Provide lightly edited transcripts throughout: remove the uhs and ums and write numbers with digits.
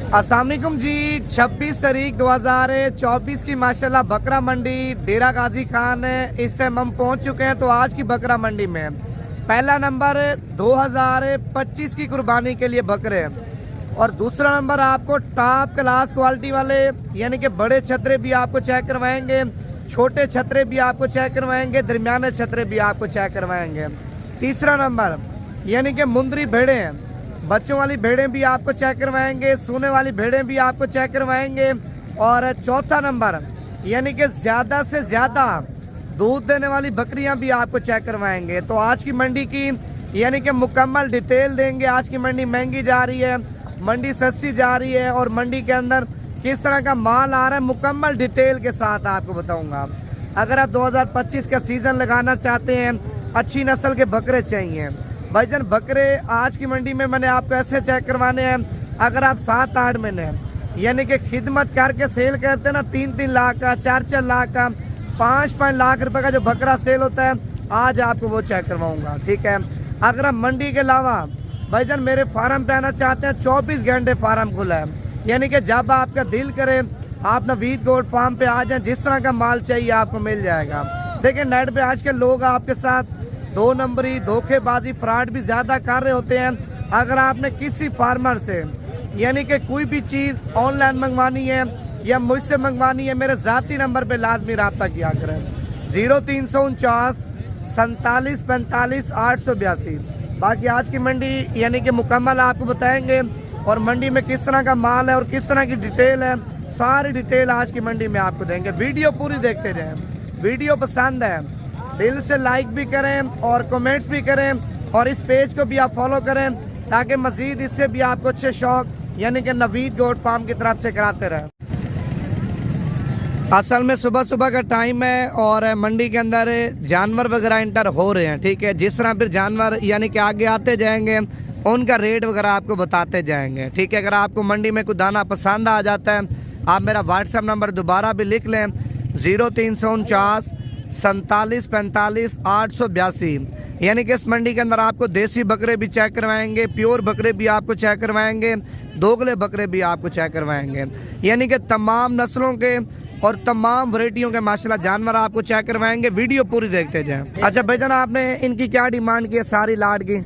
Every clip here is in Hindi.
अस्सलाम वालेकुम जी। 26 तारीख 2024 की माशाल्लाह बकरा मंडी डेरा गाजी खान इस टाइम हम पहुंच चुके हैं। तो आज की बकरा मंडी में पहला नंबर 2025 की कुर्बानी के लिए बकरे और दूसरा नंबर आपको टॉप क्लास क्वालिटी वाले यानी कि बड़े छतरे भी आपको चेक करवाएंगे, छोटे छतरे भी आपको चेक करवाएंगे, दरमियाने छतरे भी आपको चेक करवाएंगे। तीसरा नंबर यानी कि मुंदरी भेड़ें, बच्चों वाली भेड़ें भी आपको चेक करवाएंगे, सोने वाली भेड़ें भी आपको चेक करवाएंगे। और चौथा नंबर यानी कि ज़्यादा से ज़्यादा दूध देने वाली बकरियां भी आपको चेक करवाएंगे। तो आज की मंडी की यानी कि मुकम्मल डिटेल देंगे। आज की मंडी महंगी जा रही है, मंडी सस्ती जा रही है और मंडी के अंदर किस तरह का माल आ रहा है मुकम्मल डिटेल के साथ आपको बताऊंगा। अगर आप 2025 का सीज़न लगाना चाहते हैं, अच्छी नस्ल के बकरे चाहिए भाईजान, बकरे आज की मंडी में मैंने आपको ऐसे चेक करवाने हैं। अगर आप 7-8 महीने यानी कि खिदमत करके सेल करते हैं ना, 3-3 लाख का, 4-4 लाख का, 5-5 लाख रुपए का जो बकरा सेल होता है, आज आपको वो चेक करवाऊंगा। ठीक है। अगर आप मंडी के अलावा भाईजान मेरे फार्म पे आना चाहते हैं, 24 घंटे फार्म खुला है, यानी कि जब आपका दिल करे आप नवीद गोट फार्म पे आ जाए, जिस तरह का माल चाहिए आपको मिल जाएगा। देखिए नेट पे आज के लोग आपके साथ 2 नंबरी धोखेबाजी फ्रॉड भी ज़्यादा कर रहे होते हैं। अगर आपने किसी फार्मर से यानी कि कोई भी चीज़ ऑनलाइन मंगवानी है या मुझसे मंगवानी है, मेरे ज़ाती नंबर पे लाजमी रब्ता किया करें। 0349 47 45 882। बाकी आज की मंडी यानी कि मुकम्मल आपको बताएंगे और मंडी में किस तरह का माल है और किस तरह की डिटेल है, सारी डिटेल आज की मंडी में आपको देंगे। वीडियो पूरी देखते जाएं। वीडियो पसंद है दिल से लाइक भी करें और कमेंट्स भी करें और इस पेज को भी आप फॉलो करें ताकि मजीद इससे भी आपको अच्छे शौक यानी कि नवीद गोट फार्म की तरफ से कराते रहें। असल में सुबह सुबह का टाइम है और मंडी के अंदर जानवर वगैरह इंटर हो रहे हैं। ठीक है। जिस तरह फिर जानवर यानी कि आगे आते जाएंगे उनका रेट वगैरह आपको बताते जाएंगे। ठीक है। अगर आपको मंडी में कोई दाना पसंद आ जाता है, आप मेरा व्हाट्सएप नंबर दोबारा भी लिख लें, 0349 47 45 882। यानी कि इस मंडी के अंदर आपको देसी बकरे भी चेक करवाएंगे, प्योर बकरे भी आपको चेक करवाएंगे, दोगले बकरे भी आपको चेक करवाएंगे, यानी कि तमाम नस्लों के और तमाम वैरायटियों के माशाल्लाह जानवर आपको चेक करवाएंगे। वीडियो पूरी देखते जाएं। अच्छा भाईजान आपने इनकी क्या डिमांड की है सारी लाट की?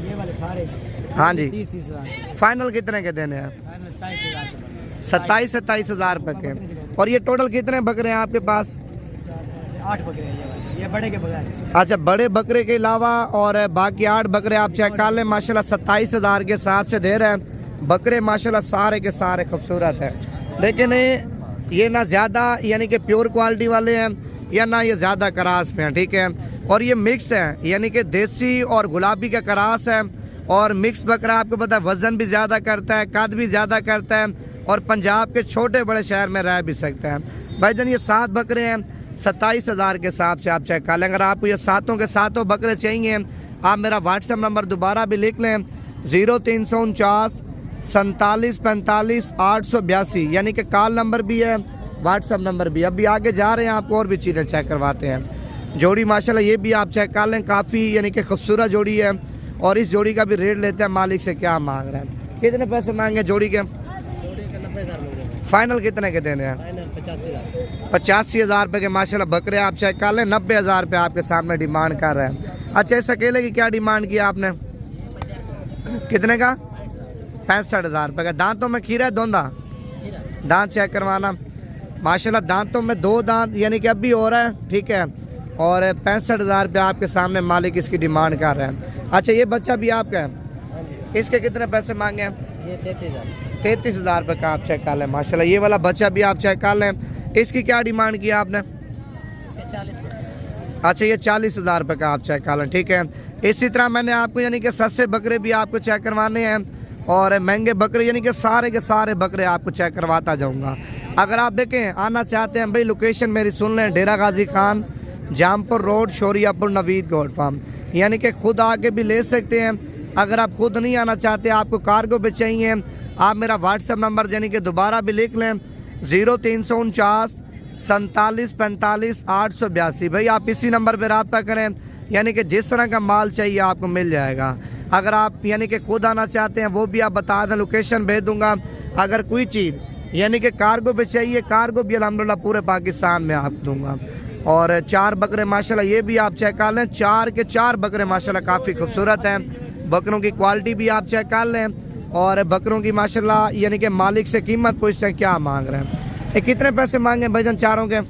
ये वाले सारे हाँ जी। 30 हज़ार। फाइनल कितने के देने हैं? 27 हज़ार रुपये के। और ये टोटल कितने बकरे हैं आपके पास? 8 बकरे हैं ये बड़े के बगैर। अच्छा, बड़े बकरे के अलावा और बाकी 8 बकरे आप चेक कर लें। माशाल्लाह 27 हज़ार के हिसाब से दे रहे हैं। बकरे माशाल्लाह सारे के सारे खूबसूरत हैं, लेकिन ये ना ज़्यादा यानी कि प्योर क्वालिटी वाले हैं या ना ये ज़्यादा करास पे हैं। ठीक है। और ये मिक्स है यानी कि देसी और गुलाबी का करास है। और मिक्स बकरा आपको पता है वज़न भी ज़्यादा करता है, कद भी ज़्यादा करता है और पंजाब के छोटे बड़े शहर में रह भी सकते हैं। भाईजान ये 7 बकरे हैं, 27 हज़ार के हिसाब से आप चेक कर लें। अगर आपको ये सातों के सातों बकरे चाहिए, आप मेरा व्हाट्सएप नंबर दोबारा भी लिख लें, 0349 47 45 882। यानी कि कॉल नंबर भी है, व्हाट्सएप नंबर भी। अभी आगे जा रहे हैं, आपको और भी चीज़ें चेक करवाते हैं। जोड़ी माशाल्लाह ये भी आप चेक कर लें, काफ़ी यानी कि खूबसूरत जोड़ी है। और इस जोड़ी का भी रेट लेते हैं मालिक से क्या मांग रहे हैं, कितने पैसे मांगे जोड़ी के? 90,000। फाइनल कितने के देने हैं? 85 हज़ार रुपये के माशाल्लाह बकरे आप चेक कर लें। 90 हज़ार रुपये आपके सामने डिमांड कर रहे हैं। अच्छा, इस अकेले की क्या डिमांड किया आपने? कितने का? 65 हज़ार रुपये का। दांतों में खीरा है, दोंदा दांत चेक करवाना। माशाल्लाह दांतों में 2 दांत यानी कि अभी हो रहा है। ठीक है। और 65 हज़ार रुपये आपके सामने मालिक इसकी डिमांड कर रहे हैं। अच्छा, ये बच्चा भी आपका है, इसके कितने पैसे मांगे हैं? ये 33 हज़ार रुपये का आप चेक कर लें। माशाल्लाह ये वाला बच्चा भी आप चेक कर लें। इसकी क्या डिमांड किया आपने? 40। अच्छा, ये 40 हज़ार रुपये का आप चेक कर लें। ठीक है। इसी तरह मैंने आपको यानी कि सस्ते बकरे भी आपको चेक करवाने हैं और महंगे बकरे यानी कि सारे के सारे बकरे आपको चेक करवाता जाऊँगा। अगर आप देखें आना चाहते हैं भाई, लोकेशन मेरी सुन लें, Dera Ghazi Khan, Jampur road, Shoriapur, Naveed goat farm. यानी कि खुद आके भी ले सकते हैं। अगर आप खुद नहीं आना चाहते, आपको कार्गो पे चाहिए, आप मेरा व्हाट्सएप नंबर यानी कि दोबारा भी लिख लें, 0349 47 45 882। भाई आप इसी नंबर पर रब्ता करें, यानी कि जिस तरह का माल चाहिए आपको मिल जाएगा। अगर आप यानी कि खुद आना चाहते हैं वो भी आप बता दें, लोकेशन भेज दूंगा। अगर कोई चीज़ यानी कि कार्गो पे चाहिए, कार्गो भी अल्हम्दुलिल्लाह पूरे पाकिस्तान में आप दूंगा। और 4 बकरे माशाल्लाह ये भी आप चेक कर लें, 4 के 4 बकरे माशाल्लाह काफ़ी खूबसूरत हैं। बकरों की क्वालिटी भी आप चेक कर लें। और बकरों की माशाल्लाह यानी कि मालिक से कीमत पूछते हैं क्या मांग रहे हैं। ये कितने पैसे मांगे भाईजान चारों के?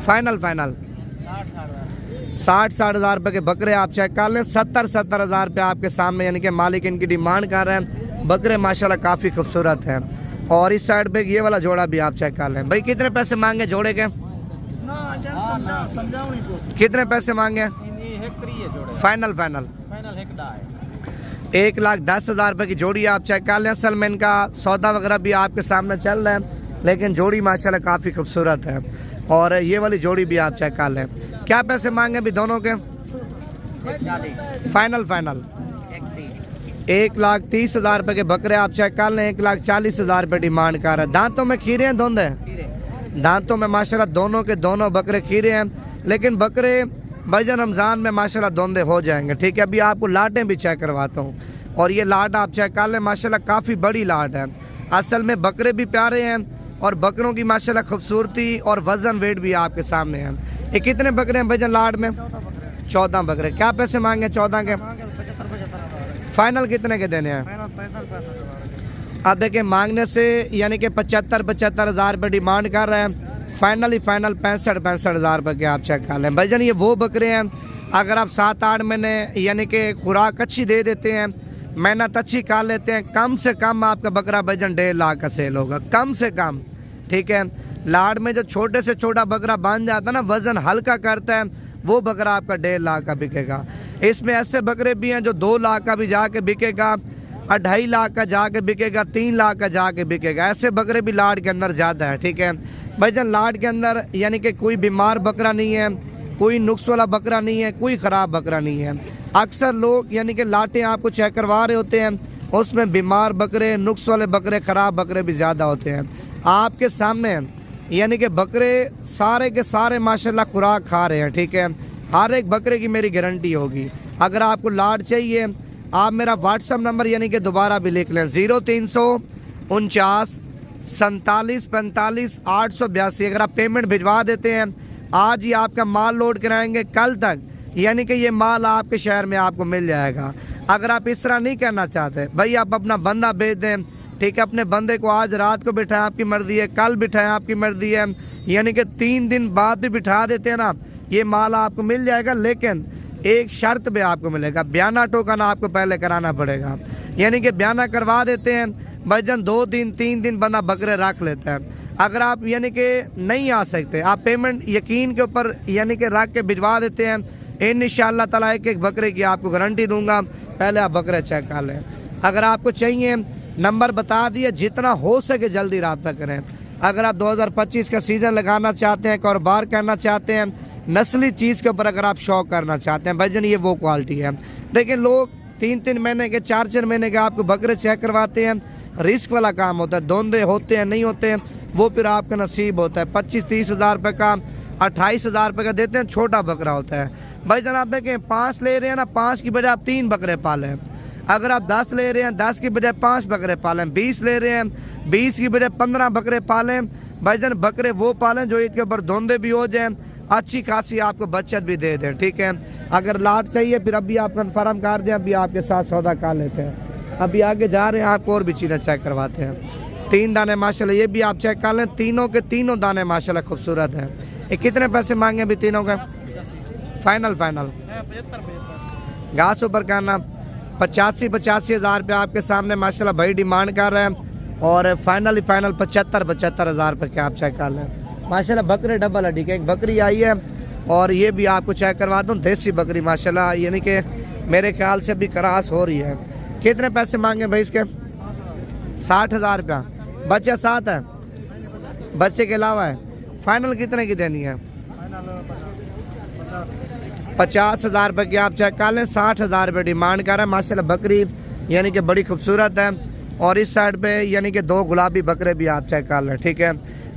फाइनल 60 हज़ार रुपये के बकरे आप चेक कर लें। 70 हज़ार रुपये आपके सामने यानी कि मालिक इनकी डिमांड कर रहे हैं। बकरे माशाल्लाह काफ़ी खूबसूरत हैं। और इस साइड पे ये वाला जोड़ा भी आप चेक कर लें। भाई कितने पैसे मांगे जोड़े के? कितने पैसे मांगे? फाइनल 1,10,000 रुपये की जोड़ी आप चेक कर लें। असल में इनका सौदा वगैरह भी आपके सामने चल रहा है, लेकिन जोड़ी माशाल्लाह काफ़ी खूबसूरत है। और ये वाली जोड़ी भी आप चेक कर लें। क्या पैसे मांगे अभी दोनों के? फाइनल 1,30,000 रुपये के बकरे आप चेक कर लें। 1,40,000 रुपये डिमांड कर रहे हैं। दांतों में खीरे हैं दोनों? दांतों में माशाल्लाह दोनों के दोनों बकरे खीरे हैं, लेकिन बकरे भाईजान रमज़ान में माशाल्लाह दोंदे हो जाएंगे। ठीक है, अभी आपको लाटें भी चेक करवाता हूँ। और ये लाट आप चेक कर लें, माशाल्लाह काफ़ी बड़ी लाट है। असल में बकरे भी प्यारे हैं और बकरों की माशाल्लाह खूबसूरती और वज़न वेट भी आपके सामने है। ये कितने बकरे हैं भाईजान लाट में? 14 बकरे। क्या पैसे मांगे 14 के? फाइनल कितने के देने हैं? अब देखिए मांगने से यानी कि 75 हज़ार रुपये डिमांड कर रहे हैं। फाइनल 65 हज़ार रुपये के आप चेक कर लें। भाईजान ये वो बकरे हैं, अगर आप 7-8 महीने यानी कि खुराक अच्छी दे देते हैं, मेहनत अच्छी कर लेते हैं, कम से कम आपका बकरा भाईजान 1.5 लाख का सेल होगा, कम से कम। ठीक है, लाड़ में जो छोटे से छोटा बकरा बन जाता है ना, वज़न हल्का करता है, वो बकरा आपका 1.5 लाख का बिकेगा। इसमें ऐसे बकरे भी हैं जो 2 लाख का भी जाके बिकेगा, 2.5 लाख का जाके बिकेगा, 3 लाख का जाके बिकेगा। ऐसे बकरे भी लाड़ के अंदर ज़्यादा है। ठीक है भाईजान, लाड़ के अंदर यानी कि कोई बीमार बकरा नहीं है, कोई नुक्स वाला बकरा नहीं है, कोई ख़राब बकरा नहीं है। अक्सर लोग यानी कि लाटें आपको चेक करवा रहे होते हैं, उसमें बीमार बकरे, नुक्स वाले बकरे, ख़राब बकरे भी ज़्यादा होते हैं। आपके सामने यानी कि बकरे सारे के सारे माशाल्लाह खुराक खा रहे हैं। ठीक है, हर एक बकरे की मेरी गारंटी होगी। अगर आपको लाट चाहिए, आप मेरा व्हाट्सअप नंबर यानी कि दोबारा भी लिख लें, 0349 47 45 882। अगर आप पेमेंट भिजवा देते हैं, आज ही आपका माल लोड कराएंगे, कल तक यानी कि ये माल आपके शहर में आपको मिल जाएगा। अगर आप इस तरह नहीं करना चाहते भाई, आप अपना बंदा भेज दें। ठीक है, अपने बंदे को आज रात को बिठाएं, आपकी मर्जी है, कल बिठाएं, आपकी मर्जी है, यानी कि 3 दिन बाद भी बिठा देते हैं ना, ये माल आपको मिल जाएगा। लेकिन एक शर्त पे आपको मिलेगा, बयाना टोकन आपको पहले कराना पड़ेगा। यानी कि बयाना करवा देते हैं भाईजान, 2 दिन 3 दिन बंदा बकरे रख लेता है। अगर आप यानी कि नहीं आ सकते, आप पेमेंट यकीन के ऊपर यानी कि रख के भिजवा देते हैं, इंशाअल्लाह ताला एक बकरे की आपको गारंटी दूंगा। पहले आप बकरे चेक कर लें। अगर आपको चाहिए, नंबर बता दिए, जितना हो सके जल्दी रब्ता करें। अगर आप 2025 का सीज़न लगाना चाहते हैं, कारोबार करना चाहते हैं, नस्ली चीज़ के ऊपर अगर आप शौक करना चाहते हैं, भाईजान ये वो क्वालिटी है। लेकिन लोग 3-3 महीने के, 4-4 महीने के आपको बकरे चेक करवाते हैं, रिस्क वाला काम होता है, दोंदे होते हैं नहीं होते, वो फिर आपका नसीब होता है। 25-30 हज़ार रुपये का, 28 हज़ार रुपये का देते हैं, छोटा बकरा होता है। भाईजान आप देखें, 5 ले रहे हैं ना, 5 की बजाय आप 3 बकरे पालें। अगर आप 10 ले रहे हैं, 10 की बजाय 5 बकरे पालें। 20 ले रहे हैं, 20 की बजाय 15 बकरे पालें। भाईजान बकरे वो पालें जो इसके ऊपर धोंदे भी हो जाएं, अच्छी खासी आपको बचत भी दे दें। ठीक है, अगर लाट चाहिए फिर अभी आप कन्फर्म कर दें, अभी आपके साथ सौदा कर लेते हैं। अभी आगे जा रहे हैं, आपको और भी चीज़ें चेक करवाते हैं। 3 दाने माशाल्लाह, ये भी आप चेक कर लें, तीनों के तीनों दाने माशाल्लाह खूबसूरत हैं। ये कितने पैसे मांगे अभी तीनों का? फाइनल घास ऊपर करना 85 हज़ार रुपये आपके सामने माशाल्लाह भाई डिमांड कर रहे हैं। और फाइनल 75 हज़ार रुपये के आप चेक कर लें। माशाल्लाह बकरे डबल हड्डी के, एक बकरी आई है और ये भी आपको चेक करवा दूँ, देसी बकरी माशाल्लाह, यानी कि मेरे ख्याल से भी क्रॉस हो रही है। कितने पैसे मांगे भाई इसके? 60 हज़ार रुपया। बच्चा साथ है, बच्चे के अलावा है। फाइनल कितने की देनी है? 50 हज़ार रुपये की आप चेक कर लें। 60 हज़ार रुपये डिमांड कर रहे हैं। माशाल्लाह बकरी यानी कि बड़ी खूबसूरत है। और इस साइड पे यानी कि 2 गुलाबी बकरे भी आप चेक कर लें। ठीक है,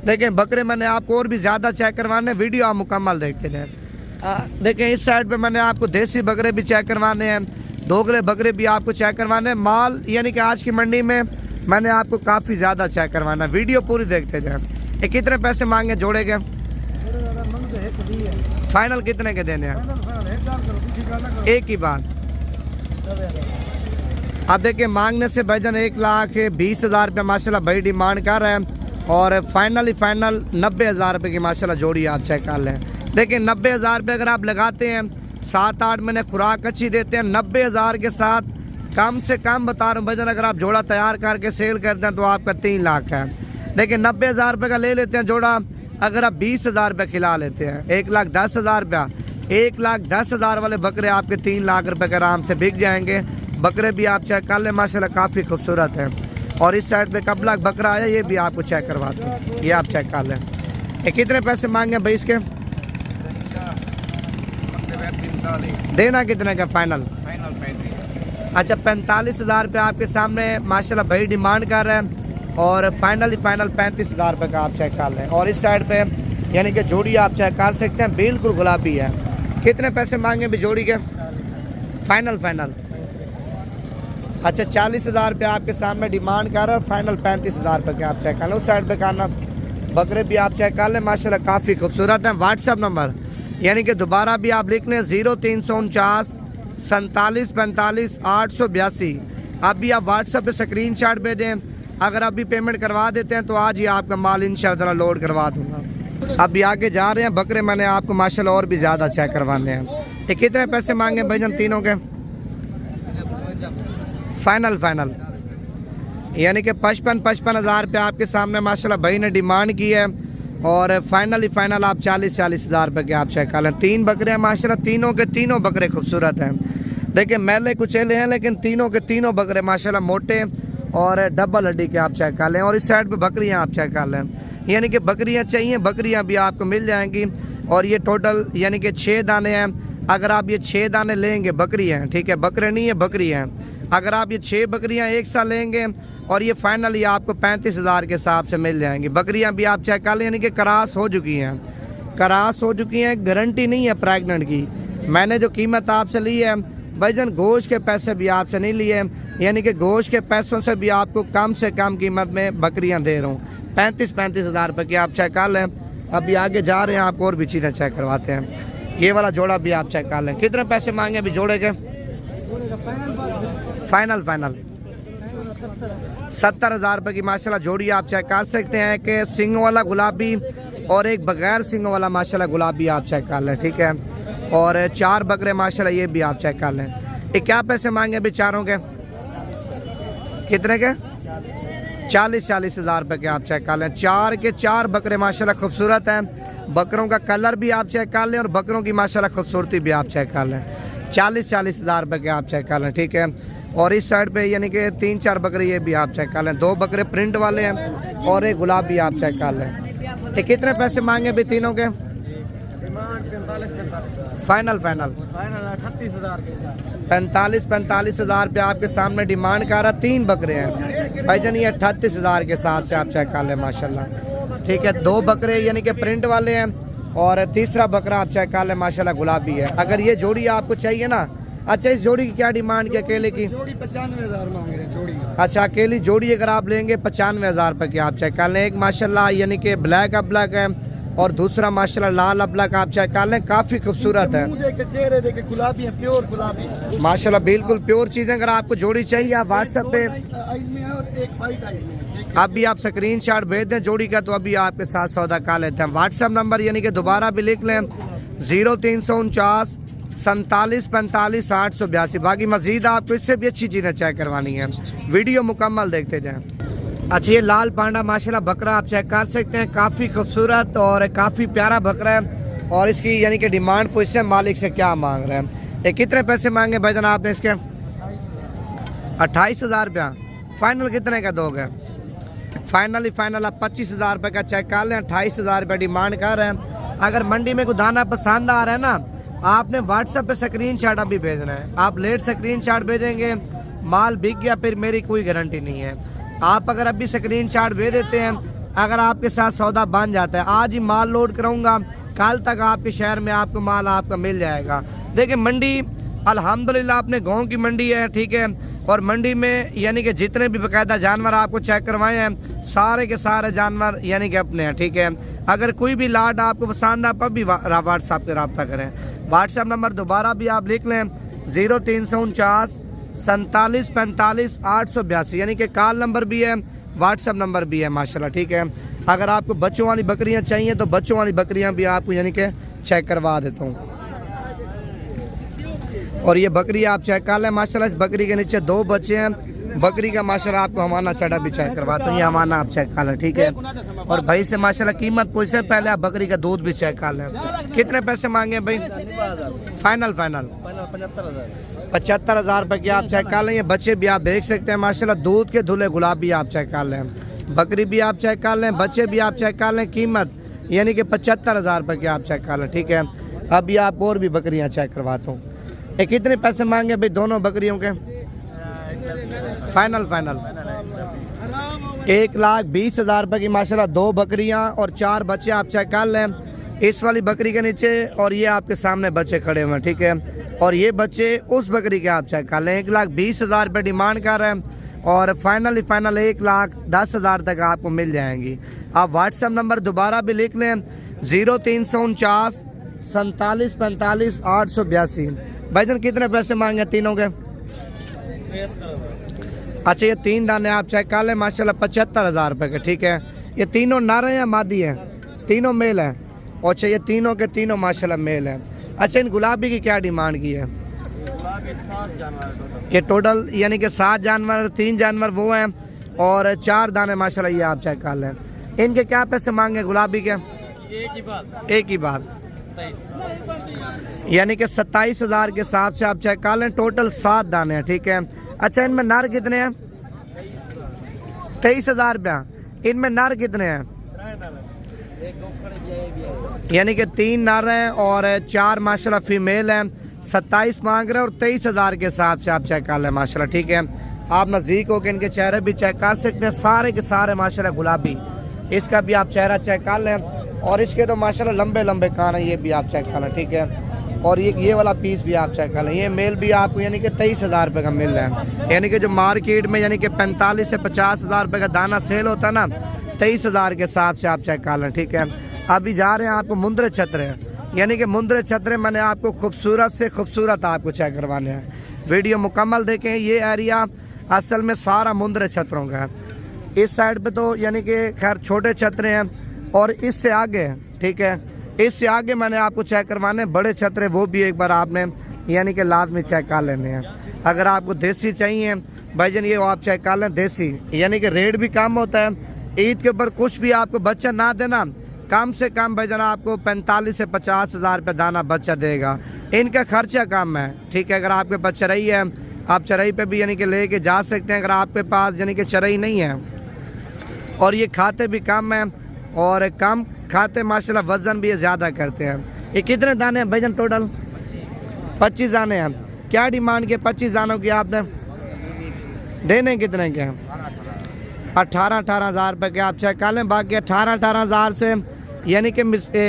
लेकिन बकरे मैंने आपको और भी ज़्यादा चेक करवाने, वीडियो आप मुकम्मल देखते रहें। देखिए इस साइड पे मैंने आपको देसी बकरे भी चेक करवाने हैं, दोगले बकरे भी आपको चेक करवाने हैं। माल यानी कि आज की मंडी में मैंने आपको काफ़ी ज़्यादा चेक करवाना है, वीडियो पूरी देखते जाएं। ये कितने पैसे मांगे जोड़े के? फाइनल कितने के देने हैं? एक ही बात। अब देखिए मांगने से भाईजान 1,20,000 रुपये माशाल्लाह भाई डिमांड कर रहे हैं और फाइनल 90,000 रुपये की माशाल्लाह जोड़ी आप चेक कर लें। देखिए 90,000 रुपये अगर आप लगाते हैं, 7-8 महीने खुराक अच्छी देते हैं, 90,000 के साथ कम से कम बता रहा हूँ भाईजान, अगर आप जोड़ा तैयार करके सेल करते हैं तो आपका 3 लाख है। देखिए 90,000 रुपये का ले लेते हैं जोड़ा, अगर आप 20,000 रुपये खिला लेते हैं, 1,10,000 रुपया, 1,10,000 वाले बकरे आपके 3 लाख रुपये के आराम से बिक जाएंगे। बकरे भी आप चेक कर लें माशाल्लाह काफ़ी खूबसूरत है। और इस साइड पे कबला बकरा आया, ये भी आपको चेक करवाते हैं, ये आप चेक कर लें। ये कितने पैसे मांगे भाई इसके? देना कितने का फाइनल? अच्छा 45,000 रुपये आपके सामने माशाल्लाह भाई डिमांड कर रहे हैं और फाइनल 35,000 रुपये का आप चेक कर लें। और इस साइड पे यानी कि जोड़ी आप चेक कर सकते हैं, बिल्कुल गुलाबी है। कितने पैसे मांगे भी जोड़ी के? फाइनल अच्छा 40,000 रुपये आपके सामने डिमांड कर रहे हैं, फाइनल 35,000 रुपये के आप चेक कर लें। उस साइड पे करना बकरे भी आप चेक कर लें माशाल्लाह काफ़ी खूबसूरत है। व्हाट्सअप नंबर यानी कि दोबारा भी आप लिख लें 0349 47 45 882। अभी आप व्हाट्सअप पे स्क्रीनशॉट भेजें, अगर अभी पेमेंट करवा देते हैं तो आज ही आपका माल इंशाल्लाह लोड करवा दूंगा। अभी आगे जा रहे हैं, बकरे मैंने आपको माशाल्लाह और भी ज़्यादा चेक करवाने हैं। ये कितने पैसे मांगे भाईजान तीनों के? फाइनल यानी कि 55,000 रुपये आपके सामने माशाल्लाह भाई ने डिमांड की है और फाइनल आप 40,000 रुपये के आप चेक कर लें। 3 बकरे हैं माशाल्लाह, तीनों के तीनों बकरे खूबसूरत हैं। देखिए मेले कुचेले हैं लेकिन तीनों के तीनों बकरे माशाल्लाह मोटे और डबल हड्डी के आप चेक कर लें। और इस साइड पे बकरियां आप चेक कर लें, यानी कि बकरियां चाहिए, बकरियां भी आपको मिल जाएंगी। और ये टोटल यानी कि 6 दाने हैं। अगर आप ये 6 दाने लेंगे, बकरी हैं, ठीक है, बकरे नहीं है बकरी हैं। अगर आप ये 6 बकरियां एक साथ लेंगे और ये फाइनली आपको 35,000 के हिसाब से मिल जाएंगी। बकरियां भी आप चेक कर लें, यानी कि क्रॉस हो चुकी हैं, गारंटी नहीं है प्रेग्नेंट की। मैंने जो कीमत आपसे ली है भाईजान, गोश्त के पैसे भी आपसे नहीं लिए, यानी कि गोश्त के पैसों से भी आपको कम से कम कीमत में बकरियां दे रहा हूँ। 35,000 रुपये की आप चेक कर लें। अभी आगे जा रहे हैं, आपको और भी चीज़ें चेक करवाते हैं। ये वाला जोड़ा भी आप चेक कर लें। कितने पैसे मांगे अभी जोड़े के? फाइनल 70,000 रुपये की माशाल्लाह जोड़ी आप चेक कर सकते हैं कि सिंगों वाला गुलाबी और एक बगैर सिंगों वाला माशाल्लाह गुलाबी आप चेक कर लें, ठीक है। और 4 बकरे माशाल्लाह ये भी आप चेक कर लें। ये क्या पैसे मांगे अभी चारों के? कितने के? 40,000 रुपये के आप चेक कर लें। 4 के 4 बकरे माशाल्लाह खूबसूरत हैं। बकरों का कलर भी आप चेक कर लें और बकरों की माशाल्लाह खूबसूरती भी आप चेक कर लें। 40,000 रुपये के आप चेक कर लें, ठीक है। और इस साइड पे यानी कि 3-4 बकरे ये भी आप चेक कर लें। 2 बकरे प्रिंट वाले हैं और एक गुलाबी आप चेक कर लें। ये कितने पैसे मांगे भी तीनों के? फाइनल 45,000 रुपये आपके सामने डिमांड कर रहा। 3 बकरे हैं भाईजान, ये 38,000 के हिसाब से आप चेक कर लें माशाल्लाह, ठीक है। 2 बकरे यानी कि प्रिंट वाले हैं और तीसरा बकरा आप चेक कर लें माशाल्लाह गुलाबी है। अगर ये जोड़ी आपको चाहिए ना, अच्छा इस जोड़ी की क्या डिमांड की अकेले की? जोड़ी 95,000 मांग रहे हैं जोड़ी। अच्छा अकेली जोड़ी अगर आप लेंगे 95,000 रुपये की आप चेक कर लें। एक माशाल्लाह यानी कि ब्लैक अब्लैक है और दूसरा माशाल्लाह लाल अब्लैक आप चेक कर लें, काफ़ी खूबसूरत है। चेहरे देखे गुलाबी है, प्योर गुलाबी माशाल्लाह बिल्कुल प्योर चीज़ें। अगर आपको जोड़ी चाहिए आप व्हाट्सएप पे अभी आप स्क्रीनशॉट भेज दें जोड़ी का, तो अभी आपके साथ सौदा कर लेते हैं। व्हाट्सएप नंबर यानी कि दोबारा भी लिख लें 0349 47 45 882। बाकी मजीद आपको इससे भी अच्छी चीज़ें चेक करवानी है, वीडियो मुकम्मल देखते जाएं। अच्छा ये लाल पांडा माशाल्लाह बकरा आप चेक कर सकते हैं, काफ़ी खूबसूरत और काफ़ी प्यारा बकरा है। और इसकी यानी कि डिमांड पूछते हैं मालिक से क्या मांग रहे हैं। ये कितने पैसे मांगे भाईजान आपने इसके? 28,000 रुपया। फाइनल कितने का दोगे? फाइनल आप 25,000 रुपये का चेक कर लें। 28,000 रुपये डिमांड कर रहे हैं। अगर मंडी में कोई दाना पसंद आ रहा है ना, आपने व्हाट्सएप पे स्क्रीनशॉट अभी भेजना है। आप लेट स्क्रीनशॉट भेजेंगे, माल बिक गया फिर मेरी कोई गारंटी नहीं है। आप अगर अभी स्क्रीनशॉट भेज देते हैं, अगर आपके साथ सौदा बन जाता है, आज ही माल लोड कराऊंगा, कल तक आपके शहर में आपको माल आपका मिल जाएगा। देखिए मंडी अल्हम्दुलिल्लाह अपने गांव की मंडी है, ठीक है। और मंडी में यानी कि जितने भी बाकायदा जानवर आपको चेक करवाए हैं सारे के सारे जानवर यानी कि अपने हैं, ठीक है। अगर कोई भी लाट आपको पसंद है आप भी व्हाट्सएप पर रब्ता करें। व्हाट्सएप नंबर दोबारा भी आप लिख लें 0349 47 45 882, यानी कि कॉल नंबर भी है, व्हाट्सएप नंबर भी है माशाल्लाह, ठीक है। अगर आपको बच्चों वाली बकरियां चाहिए तो बच्चों वाली बकरियां भी आपको यानी कि चेक करवा देता हूँ। और ये बकरी आप चेक कर लें माशाल्लाह, इस बकरी के नीचे 2 बच्चे हैं। बकरी का माशाल्लाह आपको हमारा चढ़ा भी चेक करवाता हूँ, ये हमारा आप चेक कर लें, ठीक है। और भाई से माशाल्लाह कीमत पूछे पहले आप बकरी का दूध भी चेक कर लें। कितने पैसे मांगे भाई? फाइनल 75,000 रुपये की आप चेक कर लें। ये बच्चे भी आप देख सकते हैं माशाल्लाह, दूध के धुले गुलाब भी आप चेक कर लें, बकरी भी आप चेक कर लें, बच्चे भी आप चेक कर लें। कीमत यानी कि 75,000 रुपये की आप चेक कर लें, ठीक है। अभी आप और भी बकरियाँ चेक करवाता हूँ। ये कितने पैसे मांगे भाई दोनों बकरियों के? फाइनल 1,20,000 रुपये की माशाल्लाह 2 बकरियां और 4 बच्चे आप चेक कर लें इस वाली बकरी के नीचे। और ये आपके सामने बच्चे खड़े हुए हैं, ठीक है। और ये बच्चे उस बकरी के आप चेक कर लें। 1,20,000 रुपये डिमांड कर रहे हैं और फाइनल 1,10,000 तक आपको मिल जाएंगी। आप व्हाट्सएप नंबर दोबारा भी लिख लें 0349 47 45 882। भाईजान कितने पैसे मांगे तीनों के? अच्छा ये 3 दाने आप चेक कर लें माशाल्लाह 75,000 रुपये के, ठीक है। ये तीनों नर हैं या मादी हैं? तीनों मेल हैं। अच्छा ये तीनों के तीनों माशाल्लाह मेल हैं। अच्छा इन गुलाबी की क्या डिमांड की है? ये टोटल यानी कि 7 जानवर, 3 जानवर वो हैं और 4 दाने माशाल्लाह ये आप चेक कर लें। इनके क्या पैसे मांगे गुलाबी के? एक ही बात यानी कि 27,000 के हिसाब से आप चेक कर लें। टोटल 7 दाने हैं, ठीक है। अच्छा इनमें नर कितने हैं? 23,000 रुपया। इनमें नर कितने हैं? यानी कि 3 नर हैं और 4 माशाल्लाह फीमेल हैं। 27 मांग रहे हैं और 23,000 के हिसाब से आप चेक कर लें माशाल्लाह, ठीक है। आप नज़दीक होकर इनके चेहरे भी चेक कर सकते हैं, सारे के सारे माशाल्लाह गुलाबी। इसका भी आप चेहरा चेक कर लें और इसके तो माशाल्लाह लंबे लंबे कान हैं, ये भी आप चेक कर लें, ठीक है। और ये वाला पीस भी आप चेक कर लें। ये मेल भी आपको यानी कि 23,000 रुपये का मिल रहा है। यानी कि जो मार्केट में यानी कि 45 से 50,000 रुपये का दाना सेल होता है ना, 23,000 के हिसाब से आप चेक कर लें, ठीक है। अभी जा रहे हैं आपको मुंदरे छतरे, यानी कि मुंदरे छतरे मैंने आपको खूबसूरत से खूबसूरत आपको चेक करवाने हैं। वीडियो मुकम्मल देखें। ये एरिया असल में सारा मुंदरे छतरों का है। इस साइड पे तो यानी कि खैर छोटे छतरे हैं और इससे आगे, ठीक है, इससे आगे मैंने आपको चेक करवाने बड़े छतरे, वो भी एक बार आपने यानी कि लाजमी चेक कर लेने हैं। अगर आपको देसी चाहिए भाईजान ये आप चेक कर लें देसी, यानी कि रेट भी कम होता है। ईद के ऊपर कुछ भी आपको बच्चा ना देना, कम से कम भाईजान आपको 45 से 50,000 रुपये दाना बच्चा देगा। इनका खर्चा कम है, ठीक है। अगर आपके पास चरई है आप चरई पे भी यानी कि लेके जा सकते हैं। अगर आपके पास यानी कि चरई नहीं है और ये खाते भी कम है और कम खाते माशाल्लाह वज़न भी ये ज़्यादा करते हैं। ये कितने दाने हैं भाईजान? टोटल 25 दाने हैं। क्या डिमांड किया 25 दानों की आपने? देने कितने के? 18,000 रुपये के आप चेक कर लें। बाकी 18,000 से यानी कि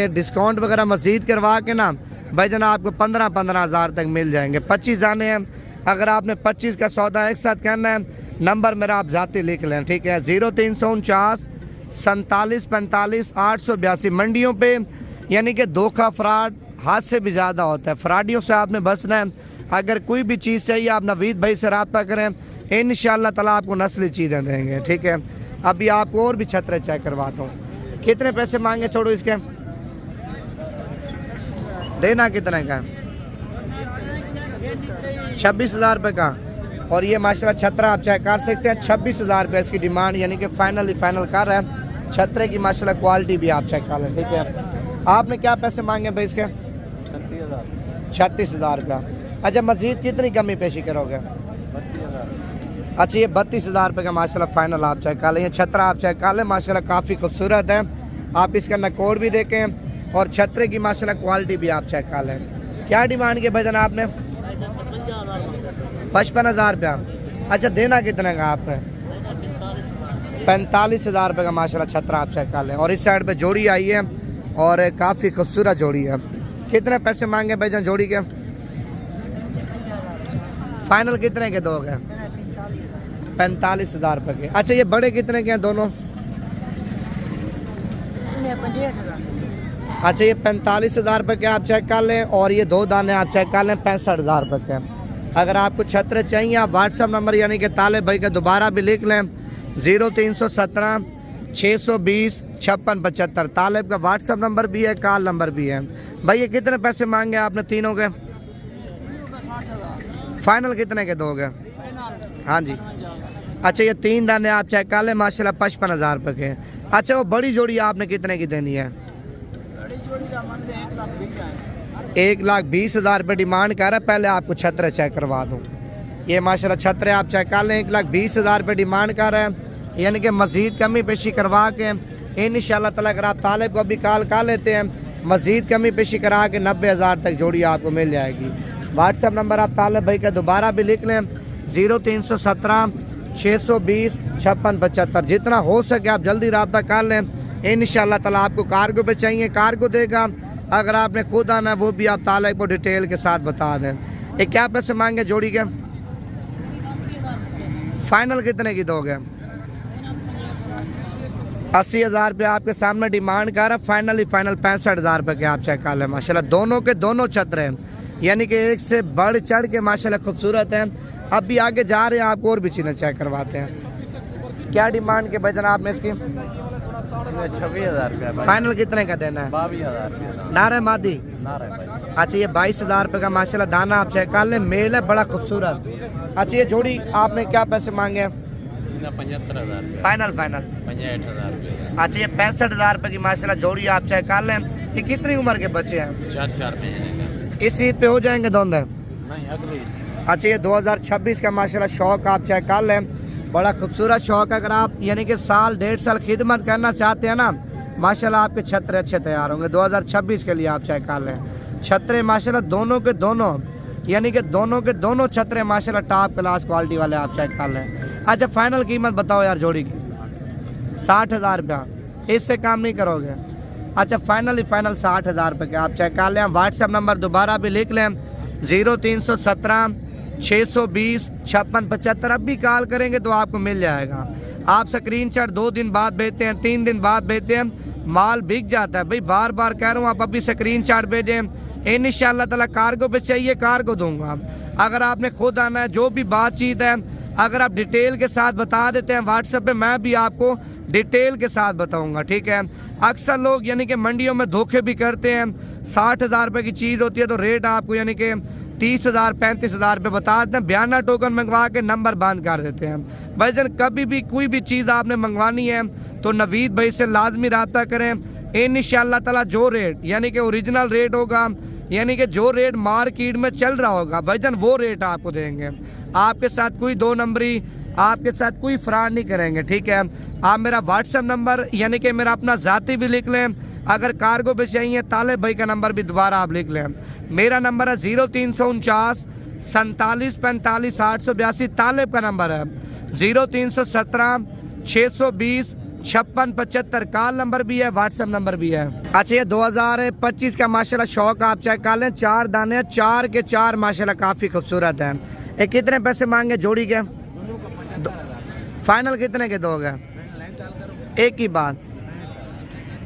डिस्काउंट वगैरह मज़ीद करवा के ना भाईजान आपको 15,000 तक मिल जाएंगे। 25 दाने हैं। अगर आपने 25 का सौदा एक साथ करना है नंबर मेरा आप ज़ाती लिख लें, ठीक है। 0349 47 45 882। मंडियों पे यानी कि धोखा फ्रॉड हाथ से भी ज़्यादा होता है, फ्रॉडियों से आपने बचना है। अगर कोई भी चीज़ चाहिए आप नवीद भाई से रब्ता करें, इंशाअल्लाह ताला आपको नस्ली चीज़ें देंगे, ठीक है। अभी आपको और भी छतरे चेक करवाता हूँ। कितने पैसे मांगे छोड़ो इसके? देना कितने का? 26,000 रुपये का। और ये माशाल्लाह छतरा आप चेक कर सकते हैं 26,000 रुपये इसकी डिमांड, यानी कि फाइनल कर रहे हैं। छतरे की माशाल्लाह क्वालिटी भी आप चेक कर लें, ठीक है। आपने क्या पैसे मांगे भाई इसके? 36,000 रुपया। अच्छा मज़ीद कितनी कमी पेशी करोगे? अच्छा ये 32,000 रुपये का माशाल्लाह फाइनल आप चेक कर लें। ये छतरा आप चेक कर लें माशाल्लाह काफ़ी खूबसूरत है। आप इसका नकोर भी देखें और छतरे की माशाल्लाह क्वालिटी भी आप चेक कर लें। क्या डिमांड की भजन आपने? 55,000 रुपया। अच्छा देना कितने का आपने? 45,000 रुपये का माशाल्लाह छतरा आप चेक कर लें। और इस साइड पे जोड़ी आई है और काफ़ी खूबसूरत जोड़ी है। कितने पैसे मांगे भाईजान जोड़ी के? फाइनल कितने के दोगे? 45,000 रुपये के। अच्छा ये बड़े कितने के हैं दोनों? अच्छा ये 45,000 रुपये के आप चेक कर लें, और ये 2 दाने आप चेक कर लें 65,000 रुपये के। अगर आपको छत्र चाहिए आप व्हाट्सअप नंबर यानी कि तालिब भाई का दोबारा भी लिख लें 0317 620 5675। तालिब का व्हाट्सअप नंबर भी है, कॉल नंबर भी है। भाई ये कितने पैसे मांगे आपने तीनों के? फाइनल कितने के दोगे? हाँ जी। अच्छा ये 3 दाने आप चेक कर लें माशाल्लाह 55,000 रुपये के। अच्छा वो बड़ी जोड़ी आपने कितने की देनी है? 1,20,000 रुपये डिमांड कर रहा है। पहले आपको छत्र चेक करवा दूँ। ये माशाल्लाह छत्र आप चेक कर लें 1,20,000 रुपये डिमांड कर रहा है, यानी कि मज़ीद कमी पेशी करवा के इंशाअल्लाह ताला अगर आप तालिब को भी कॉल कर लेते हैं मज़ीद कमी पेशी करा के 90,000 तक जोड़ी आपको मिल जाएगी। व्हाट्सअप नंबर आप तालिब भाई का दोबारा भी लिख लें 0317 620 5675। जितना हो सके आप जल्दी रब्ता कर लें। इंशाअल्लाह ताला आपको कार्गो पे चाहिए कार्गो देगा, अगर आपने खुद आना है वो भी आप तालिब को डिटेल के साथ बता दें। ये क्या पैसे मांगे जोड़ी के? फाइनल कितने की दोगे? 80,000 रुपये आपके सामने डिमांड कर रहा है। फाइनल 65,000 रुपये के आप चेक कर लें। माशाल्लाह दोनों के दोनों छत्र हैं, यानी कि एक से बढ़ चढ़ के माशाल्लाह खूबसूरत हैं। अब भी आगे जा रहे हैं, आपको और भी चीज़ें चेक करवाते हैं। क्या डिमांड के भाईजान आपने इसकी? 26,000 रुपया। फाइनल कितने का देना है? 22,000 रुपया। नारे मादी। भाई अच्छा ये 22,000 रुपये का माशाल्लाह दाना आप चेक कर लें, मेल है बड़ा खूबसूरत। अच्छा ये जोड़ी आपने क्या पैसे मांगे हैं? 75,000 रुपया। फाइनल 65,000 रुपया। अच्छा ये 65,000 रुपये की माशाल्लाह जोड़ी आप चेक कर लें। ये कितनी उम्र के बच्चे हैं? 4 महीने का। इस ईद पे हो जाएंगे दोनों? नहीं अगली। अच्छा ये 2026 का माशाल्लाह शौक आप चेक कर लें, बड़ा खूबसूरत शौक। अगर आप यानी कि साल 1.5 साल खिदमत करना चाहते हैं ना माशाल्लाह आपके छत्र अच्छे तैयार होंगे। 2026 के लिए आप चेक कर लें। छत्रे माशाल्लाह दोनों के दोनों यानी कि दोनों के दोनों छत्रे माशाल्लाह टॉप क्लास क्वालिटी वाले आप चेक कर लें। अच्छा फाइनल कीमत बताओ यार जोड़ी की? 60,000 रुपया, इससे काम नहीं करोगे? अच्छा फाइनल 60,000 रुपये के आप चेक कर लें। व्हाट्सएप नंबर दोबारा भी लिख लें 0317 620 5675। अब भी कॉल करेंगे तो आपको मिल जाएगा। आप स्क्रीनशॉट 2 दिन बाद भेजते हैं, 3 दिन बाद भेजते हैं, माल बिक जाता है। भाई बार बार कह रहा हूँ आप अभी स्क्रीनशॉट भेजें। इंशाअल्लाह ताला कार्गो पे चाहिए कार्गो दूंगा। अगर आपने खुद आना है जो भी बातचीत है अगर आप डिटेल के साथ बता देते हैं व्हाट्सएप पे मैं भी आपको डिटेल के साथ बताऊंगा, ठीक है। अक्सर लोग यानी कि मंडियों में धोखे भी करते हैं। 60,000 रुपये की चीज़ होती है तो रेट आपको यानी कि 30,000 35,000 रुपये बता देते हैं, बयाना टोकन मंगवा के नंबर बंद कर देते हैं। भाईजान कभी भी कोई भी चीज़ आपने मंगवानी है तो नवीद भाई से लाजमी रब्ता करें। इंशाअल्लाह ताला जो रेट यानी कि ओरिजिनल रेट होगा यानी कि जो रेट मार्केट में चल रहा होगा भाईजान वो रेट आपको देंगे। आपके साथ कोई 2 नंबरी आपके साथ कोई फ्रॉड नहीं करेंगे, ठीक है। आप मेरा व्हाट्सएप नंबर यानी कि मेरा अपना ज़ाती भी लिख लें। अगर कार्गो पे चाहिए तालिब भाई का नंबर भी दोबारा आप लिख लें। मेरा नंबर है 0349 47 45 882। तालिब का नंबर है 0317 620 5675। कॉल नंबर भी है व्हाट्सएप नंबर भी है। अच्छा ये 2025 का माशाल्लाह शौक आप चेक कर लें। 4 दाने 4 के 4 माशाल्लाह काफ़ी खूबसूरत हैं। ये कितने पैसे मांगे जोड़ी के? फाइनल कितने के दोगे? एक ही बात।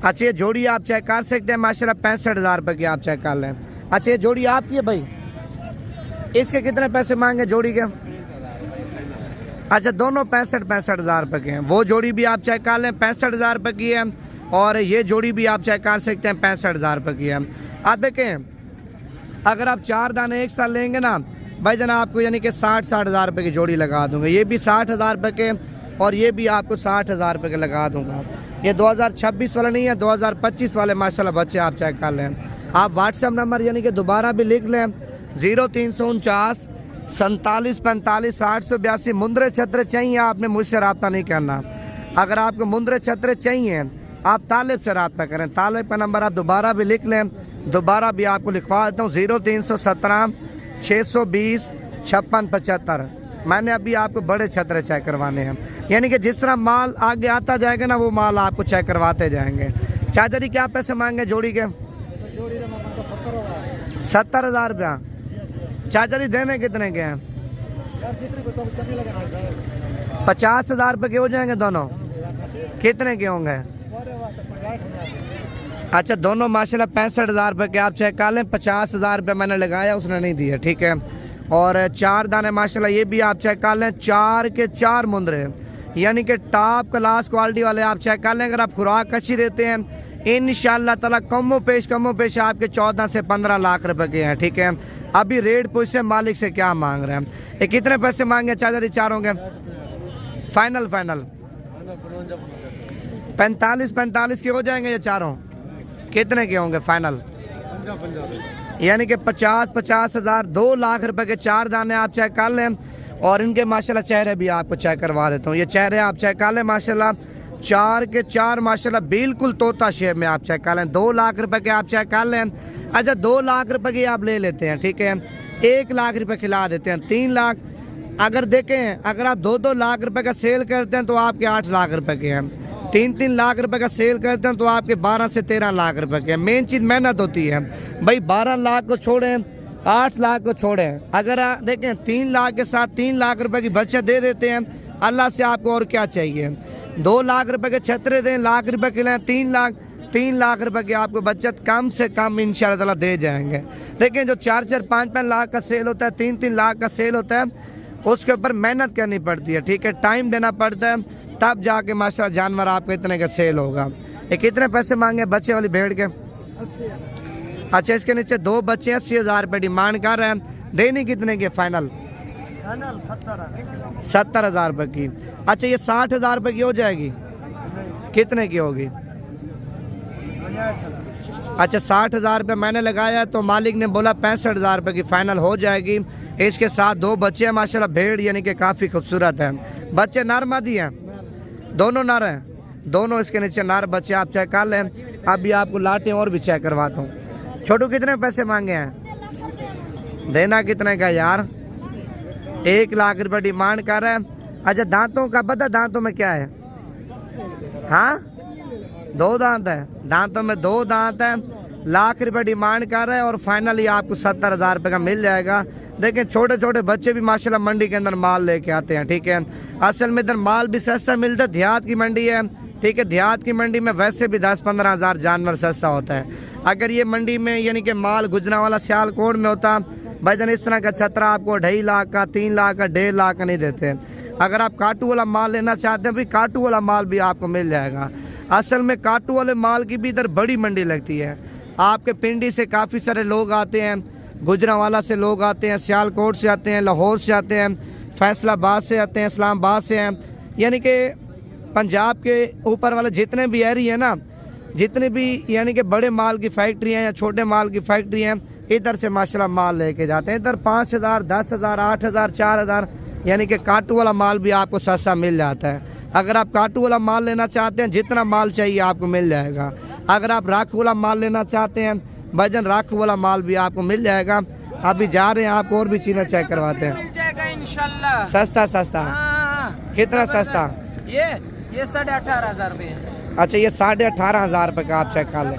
अच्छा ये जोड़ी आप चेक कर सकते हैं माशाल्लाह 65,000 रुपये की आप चेक कर लें। अच्छा ये जोड़ी आपकी है भाई, इसके कितने पैसे मांगे जोड़ी के? अच्छा दोनों 65,000 रुपये के हैं। वो जोड़ी भी आप चेक कर लें 65,000 रुपये की है और ये जोड़ी भी आप चेक कर सकते हैं 65,000 रुपये की है। आप देखें अगर आप 4 दाने एक साल लेंगे ना भाईजान आपको यानी कि 60,000 रुपये की जोड़ी लगा दूंगा। ये भी 60,000 रुपये के और ये भी आपको 60,000 रुपये के लगा दूंगा। ये 2026 वाला नहीं है 2025 वाले माशाल्लाह बच्चे आप चेक कर लें। आप व्हाट्सएप नंबर यानी कि दोबारा भी लिख लें 0349 47 45 882। मुंद्रे छत्र चाहिए आपने मुझसे रब्ता नहीं करना। अगर आपको मुंद्रे छत्र चाहिए आप तालिब से रब्ता करें। तालिब का नंबर आप दोबारा भी लिख लें, दोबारा भी आपको लिखवा देता हूँ 0317 620 5675। मैंने अभी आपको बड़े छत्र चेक करवाने हैं, यानी कि जिस तरह माल आगे आता जाएगा ना वो माल आपको चेक करवाते जाएंगे। चाचा जी क्या पैसे मांगे जोड़ी के? 70,000 रुपया। चाचा जी देने कितने के हैं? 50,000 रुपये के हो जाएंगे दोनों? कितने के होंगे? अच्छा दोनों माशाल्लाह 65,000 रुपये के आप चेक कर लें। 50,000 रुपये मैंने लगाया, उसने नहीं दिए, ठीक है। और 4 दाने माशाल्लाह ये भी आप चेक कर लें, 4 के 4 मुंदरे, यानी कि टॉप क्लास क्वालिटी वाले आप चेक कर लें। अगर आप खुराक अच्छी देते हैं इंशाअल्लाह ताला कमो पेश आपके 14 से 15 लाख रुपए के हैं, ठीक है। अभी रेट पूछे मालिक से क्या मांग रहे हैं। ये कितने पैसे मांगे चाचा जी चारों के? फाइनल 45 के हो जाएंगे ये चारों? कितने के होंगे फाइनल? यानी कि 50,000 2 लाख रुपए के 4 दाने आप चेक कर लें। और इनके माशाल्लाह चेहरे भी आपको चेक करवा देता हूँ। ये चेहरे आप चेक कर लें माशाल्लाह, 4 के 4 माशाल्लाह बिल्कुल तोता शेप में आप चेक कर लें। 2 लाख रुपए के आप चेक कर लें। अच्छा 2 लाख रुपए की आप ले लेते हैं, ठीक है। 1 लाख रुपए खिला देते हैं, 3 लाख। अगर देखें अगर आप 2-2 लाख रुपए का सेल करते हैं तो आपके 8 लाख रुपए के हैं। 3-3 लाख रुपए का सेल करते हैं तो आपके 12 से 13 लाख रुपए के हैं। मेन चीज़ मेहनत होती है भाई। 12 लाख को छोड़ें, 8 लाख को छोड़ें, अगर आप देखें 3 लाख के साथ 3 लाख रुपए की बचत दे देते हैं, अल्लाह से आपको और क्या चाहिए। 2 लाख रुपए के छतरे दें, लाख रुपए खिलाएं, 3 लाख रुपए की आपको बचत कम से कम इंशाअल्लाह ताला दे जाएंगे। देखें जो 4-4, 5-5 लाख का सेल होता है, 3-3 लाख का सेल होता है, उसके ऊपर मेहनत करनी पड़ती है, ठीक है। टाइम देना पड़ता है, तब जाके माशाल्लाह जानवर आपको इतने का सेल होगा। ये कितने पैसे मांगे बच्चे वाली भेड़ के? अच्छा इसके नीचे 2 बच्चे 80,000 रुपये डिमांड कर रहे हैं। देनी कितने की फाइनल? 70,000 रुपये की। अच्छा ये 60,000 रुपये की हो जाएगी? कितने की होगी? अच्छा 60,000 रुपये मैंने लगाया तो मालिक ने बोला 65,000 रुपये की फाइनल हो जाएगी। इसके साथ 2 बच्चे हैं माशाल्लाह, भेड़ यानी कि काफ़ी खूबसूरत है। बच्चे नर मादी हैं? दोनों नर हैं, दोनों इसके नीचे नर बच्चे आप चेक कर लें। अभी आपको लाटें और भी चेक करवाता हूँ। छोटू कितने पैसे मांगे हैं? देना कितने का यार? 1 लाख रुपये डिमांड कर रहे हैं। अच्छा दांतों का पता, दांतों में क्या है? हाँ 2 दांत है, दांतों में 2 दांत है। लाख रुपये डिमांड कर रहे हैं और फाइनली आपको 70,000 रुपये का मिल जाएगा। देखें छोटे छोटे बच्चे भी माशाल्लाह मंडी के अंदर माल लेके आते हैं, ठीक है। असल में इधर माल भी सस्ता मिलता है, देहात की मंडी है, ठीक है। देहात की मंडी में वैसे भी 10-15 हज़ार जानवर सस्ता होता है। अगर ये मंडी में यानी कि माल गुजरांवाला सियालकोट में होता भाईजान इस तरह का छतरा आपको 2.5 लाख का, 3 लाख का, 1.5 लाख का नहीं देते। अगर आप काटू वाला माल लेना चाहते हैं भाई, काटू वाला माल भी आपको मिल जाएगा। असल में काटू वाले माल की भी इधर बड़ी मंडी लगती है। आपके पिंडी से काफ़ी सारे लोग आते हैं, गुजरांवाला से लोग आते हैं, सियालकोट से आते हैं, लाहौर से आते हैं, फैसलाबाद से आते हैं, इस्लामाबाद से हैं, यानी कि पंजाब के ऊपर वाले जितने भी एरिया है ना, जितने भी यानी कि बड़े माल की फैक्ट्री हैं या छोटे माल की फैक्ट्री हैं, इधर से माशाल्लाह माल लेके जाते हैं। इधर 5,000, 10,000, 8,000, 4,000 यानी कि काटू वाला माल भी आपको सस्ता मिल जाता है। अगर आप काटू वाला माल लेना चाहते हैं, जितना माल चाहिए आपको मिल जाएगा। अगर आप राखू वाला माल लेना चाहते हैं भाईजान, राखू वाला माल भी आपको मिल जाएगा। अभी जा रहे हैं, आपको और भी चीज़ें चेक करवाते हैं। मिल जाएगा इंशाल्लाह। सस्ता सस्ता कितना सस्ता? ये 18,500 रुपये। अच्छा ये 18,500 रुपये का आप चेक कर लें।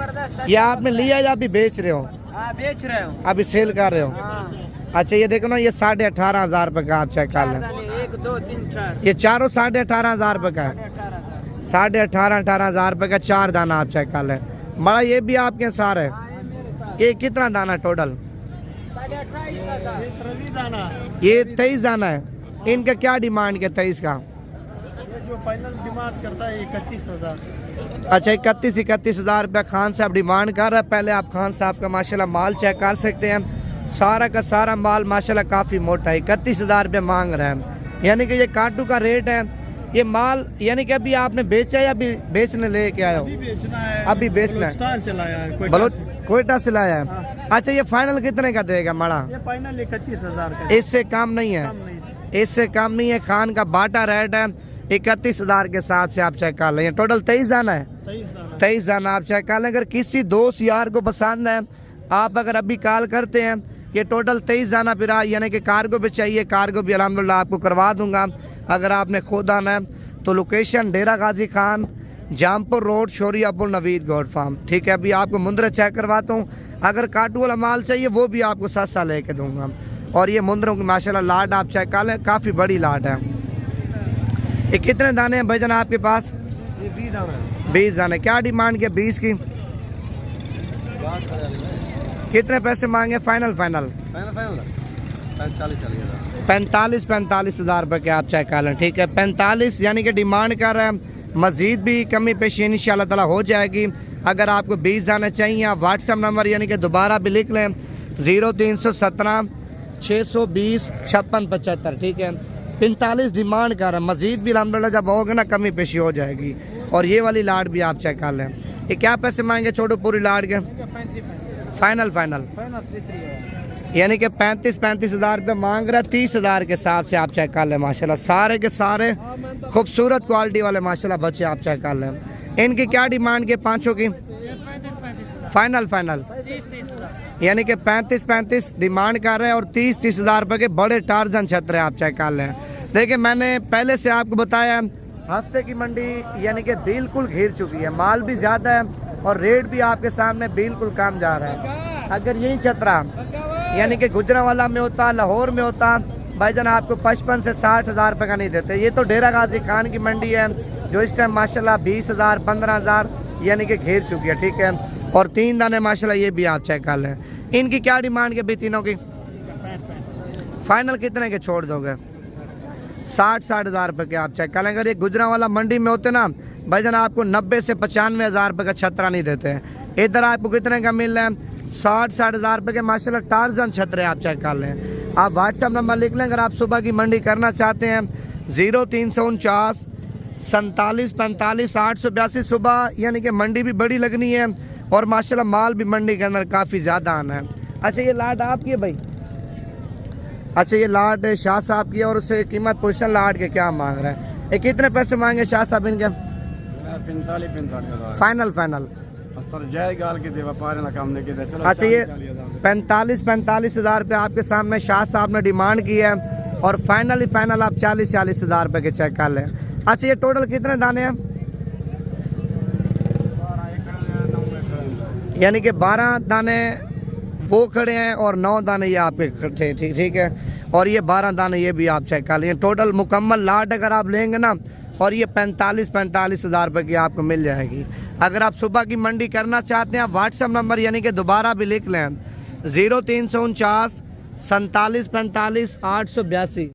ये आपने लिया या अभी बेच रहे हो? हाँ बेच रहे हो, अभी सेल कर रहे हो? हाँ। अच्छा ये देखो ना, ये 18,500 रुपये का आप चेक कर लें। 1, 2, 3, 4 ये चारों 18,500 रुपये का है। 18,500 रुपये का 4 दाना आप चेक कर लें। बड़ा ये भी आपके सार है। ये कितना दाना टोटल? 28,000। ये 23 दाना है। इनका क्या डिमांड है 23 का? जो फाइनल डिमांड करता है 31,000। अच्छा 31,000 रुपये खान साहब डिमांड कर रहा है। पहले आप खान साहब का माशाल्लाह माल चेक कर सकते हैं। सारा का सारा माल माशाल्लाह काफ़ी मोटा है। 31,000 रुपये मांग रहे हैं, यानी कि ये काटू का रेट है। ये माल यानी कि अभी आपने बेचा है या अभी बेचने लेके आए हो? अभी बेचना है, अभी बेचना है। से लाया है, कोयटा से लाया है। अच्छा ये फाइनल कितने का देगा माड़ा? ये फाइनल 31,000 का। इससे कम नहीं है, इससे कम नहीं है। खान का बाटा रेट है 31,000 के साथ से आप चेक कर लें। टोटल 23 दाना है, 23 दाना आप चेक कर लें। अगर किसी दोस्त यार को पसंद है, आप अगर अभी कॉल करते हैं, ये टोटल 23 दाना फिर यानी कि कार्गो पे चाहिए, कार्गो भी अल्हम्दुलिल्लाह आपको करवा दूंगा। अगर आपने खुद आना है तो लोकेशन डेरा गाजी खान, जामपुर रोड, शोरियापुर, नवीद गोड फार्म। ठीक है, अभी आपको मुंदरा चेक करवाता हूँ। अगर काटू वाला माल चाहिए वो भी आपको सस्ता लेके दूंगा। और ये मुंदरों की माशाल्लाह लाट आप चेक कर लें, काफ़ी बड़ी लाट है। ये कितने दाने हैं भाईजान आपके पास? ये 20 दाना 20 दाने। क्या डिमांड के 20 की? कितने पैसे मांगे? फाइनल 45 हज़ार रुपये के आप चेक कर लें। ठीक है, 45 यानी कि डिमांड कर रहे हैं। मज़ीद भी कमी पेशी इंशाल्लाह ताला हो जाएगी। अगर आपको 20 दाने चाहिए, आप व्हाट्सएप नंबर यानी कि दोबारा भी लिख लें 0317 620 56 75। ठीक है, 45 डिमांड कर रहे हैं। मज़ीद भी अल्हम्दुलिल्लाह जब होगा ना कमी पेशी हो जाएगी। और ये वाली लाट भी आप चेक कर लें। ये क्या पैसे मांगे छोटू पूरी लाट के? फाइनल यानी कि 35 हज़ार रुपये मांग रहा है। 30 हज़ार के हिसाब से आप चेक कर लें। माशाल्लाह सारे के सारे खूबसूरत क्वालिटी वाले माशाल्लाह बच्चे आप चेक कर लें। इनकी क्या डिमांड के पाँचों की? फाइनल यानी कि 35 डिमांड कर रहे हैं और 30 हज़ार रुपये के बड़े टार्जन छतरे आप चेक कर लें। देखिए, मैंने पहले से आपको बताया हफ्ते की मंडी यानी कि बिल्कुल घिर चुकी है। माल भी ज़्यादा है और रेट भी आपके सामने बिल्कुल कम जा रहा है। अगर यही छतरा यानी कि गुजरांवाला में होता, लाहौर में होता, भाईजान आपको 55 से 60 हज़ार रुपये का नहीं देते। ये तो डेरा गाजी खान की मंडी है जो इस टाइम माशाल्लाह 20 हज़ार 15 हज़ार यानी कि घेर चुकी है। ठीक है, और 3 दाने माशाल्लाह ये भी आप चेक कर लें। इनकी क्या डिमांड के भी तीनों की? फाइनल कितने के छोड़ दोगे? 60 हज़ार रुपये के आप चेक कर लें। अगर ये गुजरांवाला मंडी में होते ना भाईजान आपको 90 से 95 हज़ार रुपये का छतरा नहीं देते हैं। इधर आपको कितने का मिल रहा है? 60 हज़ार रुपये के माशाल्लाह टार्जन छतरे आप चेक कर लें। आप व्हाट्सएप नंबर लिख लें अगर आप सुबह की मंडी करना चाहते हैं 0349 47 45 882। सुबह यानी कि मंडी भी बड़ी लगनी है और माशाल्लाह माल भी मंडी के अंदर काफ़ी ज़्यादा आना है। अच्छा, ये लाट आपकी है भाई? अच्छा, ये लाट शाह साहब की है और उससे कीमत पोजिशन लाट के क्या मांग रहे हैं? ये कितने पैसे मांगे शाह साहब इनके? 45 फाइनल अच्छा, ये 45 हज़ार रुपये आपके सामने शाह साहब ने डिमांड की है और फाइनल आप 40 हज़ार रुपये के चेक कर लें। अच्छा, ये टोटल कितने दाने हैं? यानी कि 12 दाने वो खड़े हैं और 9 दाने ये आपके ठीक है। और ये 12 दाने ये भी आप चेक कर लें। टोटल मुकम्मल लाट अगर आप लेंगे ना और ये 45 हज़ार रुपये की आपको मिल जाएगी। अगर आप सुबह की मंडी करना चाहते हैं, व्हाट्सएप नंबर यानी कि दोबारा भी लिख लें 0349 47 45 882।